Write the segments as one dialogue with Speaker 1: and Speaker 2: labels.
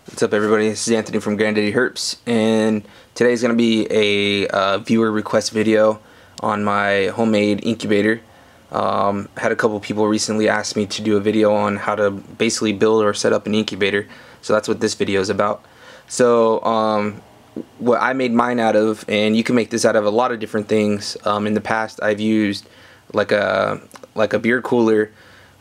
Speaker 1: What's up, everybody? This is Anthony from Granddaddy Herps, and today's going to be a viewer request video on my homemade incubator. Had a couple people recently ask me to do a video on how to basically build or set up an incubator, so that's what this video is about. So what I made mine out of, and you can make this out of a lot of different things. In the past I've used like a beer cooler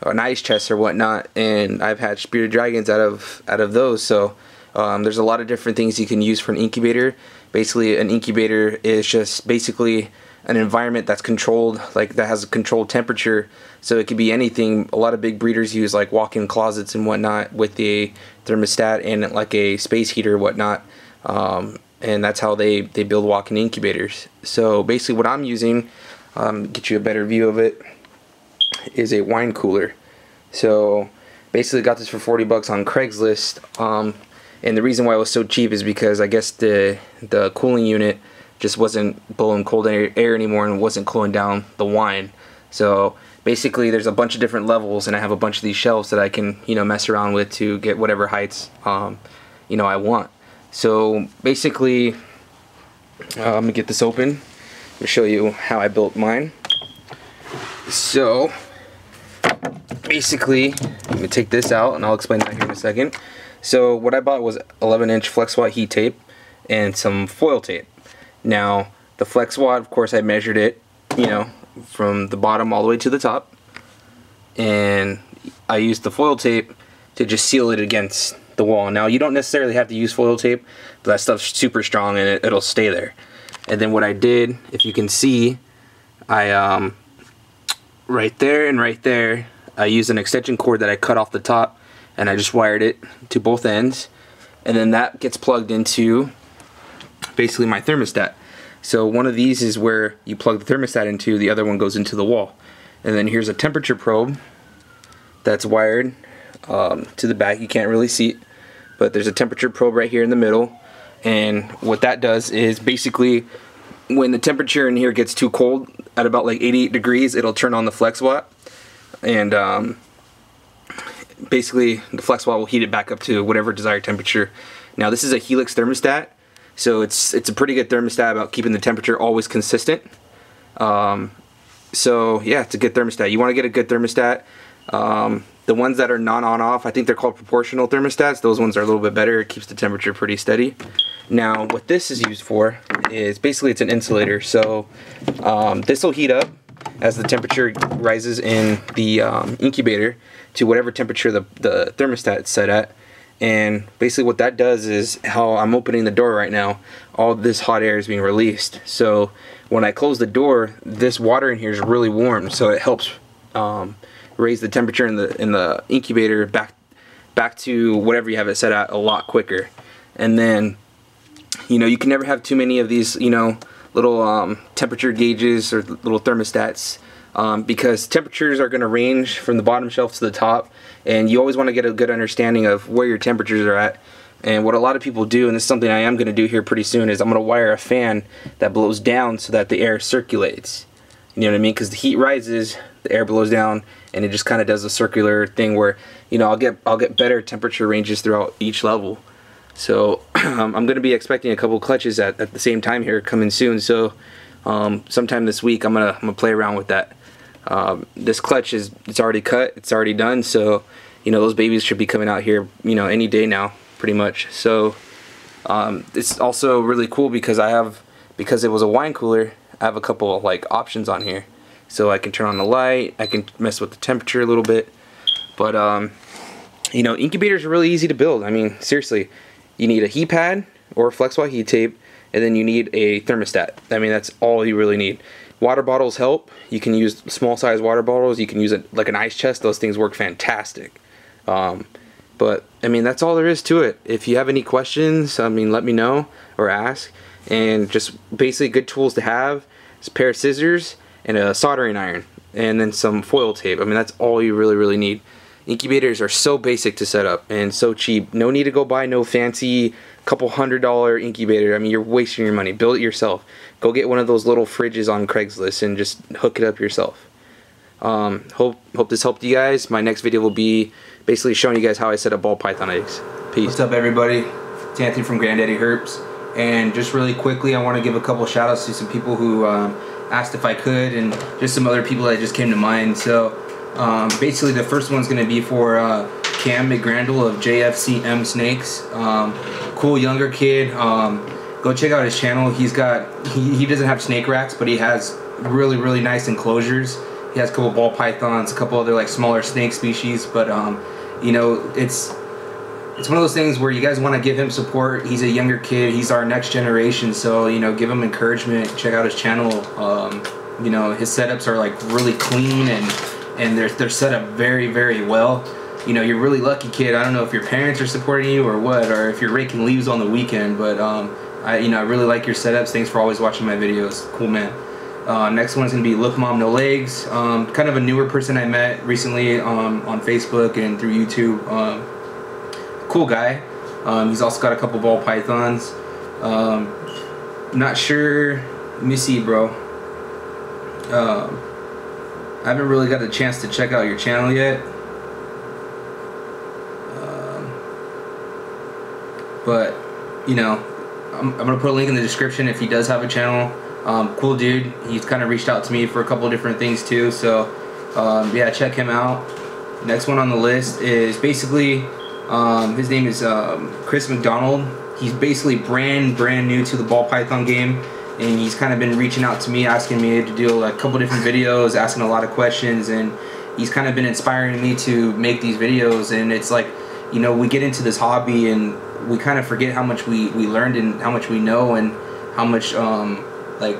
Speaker 1: or an ice chest or whatnot, and I've had spear dragons out of those. So there's a lot of different things you can use for an incubator. Basically, an incubator is just basically an environment that's controlled, like that has a controlled temperature. So it could be anything. A lot of big breeders use like walk-in closets and whatnot with the thermostat and like a space heater or whatnot, and that's how they build walk-in incubators. So basically what I'm using, get you a better view of it, is a wine cooler. So basically got this for 40 bucks on Craigslist, and the reason why it was so cheap is because I guess the cooling unit just wasn't blowing cold air anymore and wasn't cooling down the wine. So basically there's a bunch of different levels, and I have a bunch of these shelves that I can mess around with to get whatever heights I want. So basically I'm gonna get this open to show you how I built mine. So basically, let me take this out and I'll explain that here in a second. So what I bought was 11-inch flex wad heat tape and some foil tape. Now the flex wad, of course, I measured it, from the bottom all the way to the top, and I used the foil tape to just seal it against the wall. Now you don't necessarily have to use foil tape, but that stuff's super strong and it'll stay there. And then what I did, if you can see, I right there and right there, I used an extension cord that I cut off the top, and I just wired it to both ends, and then that gets plugged into basically my thermostat. So one of these is where you plug the thermostat into, the other one goes into the wall. And then here's a temperature probe that's wired to the back. You can't really see it, but there's a temperature probe right here in the middle, and what that does is basically when the temperature in here gets too cold at about like 88 degrees, it'll turn on the flex wad, and basically the flex wad will heat it back up to whatever desired temperature. Now this is a Helix thermostat, so it's a pretty good thermostat about keeping the temperature always consistent. So yeah, it's a good thermostat. You want to get a good thermostat. The ones that are non-on-off, I think they're called proportional thermostats. Those ones are a little bit better. It keeps the temperature pretty steady. Now what this is used for is basically it's an insulator. So this will heat up as the temperature rises in the incubator to whatever temperature the thermostat is set at. And basically what that does is, how I'm opening the door right now, all this hot air is being released. So when I close the door, this water in here is really warm, so it helps raise the temperature in the incubator back to whatever you have it set at a lot quicker. And then you can never have too many of these little temperature gauges or little thermostats, because temperatures are going to range from the bottom shelf to the top, and you always want to get a good understanding of where your temperatures are at. And what a lot of people do, and this is something I am going to do here pretty soon, is I'm going to wire a fan that blows down so that the air circulates. You know what I mean? Because the heat rises, the air blows down, and it just kind of does a circular thing where I'll get better temperature ranges throughout each level. So I'm going to be expecting a couple clutches at the same time here coming soon. So sometime this week I'm gonna play around with that. This clutch it's already cut, it's already done. So those babies should be coming out here any day now, pretty much. So it's also really cool because because it was a wine cooler, I have a couple of like options on here. So I can turn on the light, I can mess with the temperature a little bit. But incubators are really easy to build. I mean, seriously, you need a heat pad or flex wad heat tape, and then you need a thermostat. I mean, that's all you really need. Water bottles help. You can use small size water bottles. You can use it like an ice chest. Those things work fantastic. But I mean, that's all there is to it. If you have any questions, let me know or ask. And just basically good tools to have is a pair of scissors and a soldering iron, and then some foil tape. I mean, that's all you really need. Incubators are so basic to set up and so cheap. No need to go buy no fancy couple $100 incubator. I mean, you're wasting your money. Build it yourself. Go get one of those little fridges on Craigslist and just hook it up yourself. Hope this helped you guys. My next video will be basically showing you guys how I set up ball python eggs. Peace. What's up, everybody? It's Anthony from Granddaddy Herps, and just really quickly I want to give a couple shout outs to some people who asked if I could, and just some other people that just came to mind. So basically the first one's going to be for Cam McGrandle of JFCM Snakes. Cool younger kid. Go check out his channel. He doesn't have snake racks, but he has really nice enclosures. He has a couple ball pythons, a couple other like smaller snake species, but you know, it's one of those things where you guys want to give him support. He's a younger kid. He's our next generation, so you know, give him encouragement. Check out his channel. You know, his setups are like really clean, and they're set up very well. You know, you're really lucky, kid. I don't know if your parents are supporting you or what, or if you're raking leaves on the weekend, but I really like your setups. Thanks for always watching my videos. Cool, man. Next one's gonna be LookMom NoLEgs. Kind of a newer person I met recently on Facebook and through YouTube. Cool guy. He's also got a couple ball pythons. Not sure. Let me see, bro. I haven't really got a chance to check out your channel yet. But you know, I'm gonna put a link in the description if he does have a channel. Cool dude. He's kind of reached out to me for a couple different things too, so yeah, check him out. Next one on the list is basically his name is Chris Mcdonald. He's basically brand new to the ball python game, and he's kind of been reaching out to me, asking me to do a couple different videos, asking a lot of questions, and he's kind of been inspiring me to make these videos. And it's like, you know, we get into this hobby and we kind of forget how much we learned and how much we know, and how much like,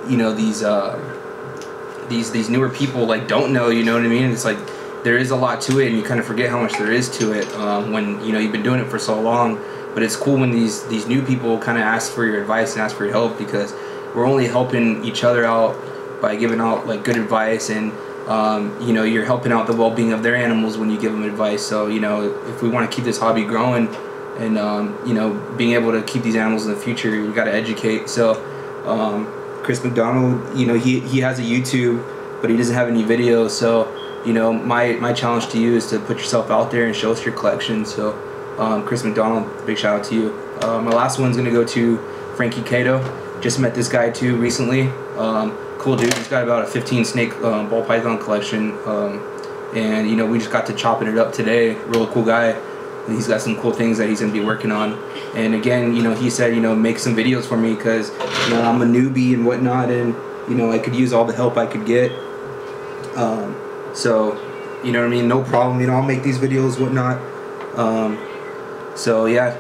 Speaker 1: you know, these newer people like don't know, you know what I mean? It's like there is a lot to it, and you kind of forget how much there is to it when, you know, you've been doing it for so long. But it's cool when these new people kind of ask for your advice and ask for your help, because we're only helping each other out by giving out like good advice, and you know, you're helping out the well-being of their animals when you give them advice. So you know, if we want to keep this hobby growing and you know, being able to keep these animals in the future, you got to educate. So Chris McDonald, you know, he has a YouTube, but he doesn't have any videos. So you know, my challenge to you is to put yourself out there and show us your collection. So Chris McDonald, big shout out to you. My last one's gonna go to Frankie Cato. Just met this guy too recently. Cool dude. He's got about a 15 snake ball python collection, and you know, we just got to chopping it up today. Real cool guy. He's got some cool things that he's gonna be working on. And again, you know, he said, you know, make some videos for me, because you know, I'm a newbie and whatnot, and you know, I could use all the help I could get. So you know what I mean, no problem. You know, I'll make these videos, whatnot. So yeah,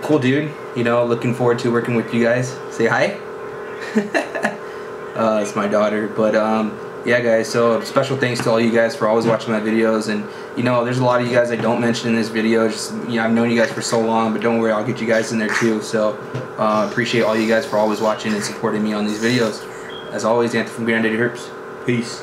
Speaker 1: cool dude. You know, looking forward to working with you guys. Say hi. It's my daughter. But yeah, guys, so special thanks to all you guys for always watching my videos. And you know, there's a lot of you guys I don't mention in this video. Just, you know, I've known you guys for so long, but don't worry, I'll get you guys in there too. So appreciate all you guys for always watching and supporting me on these videos. As always, Anthony from Granddaddy Herps. Peace.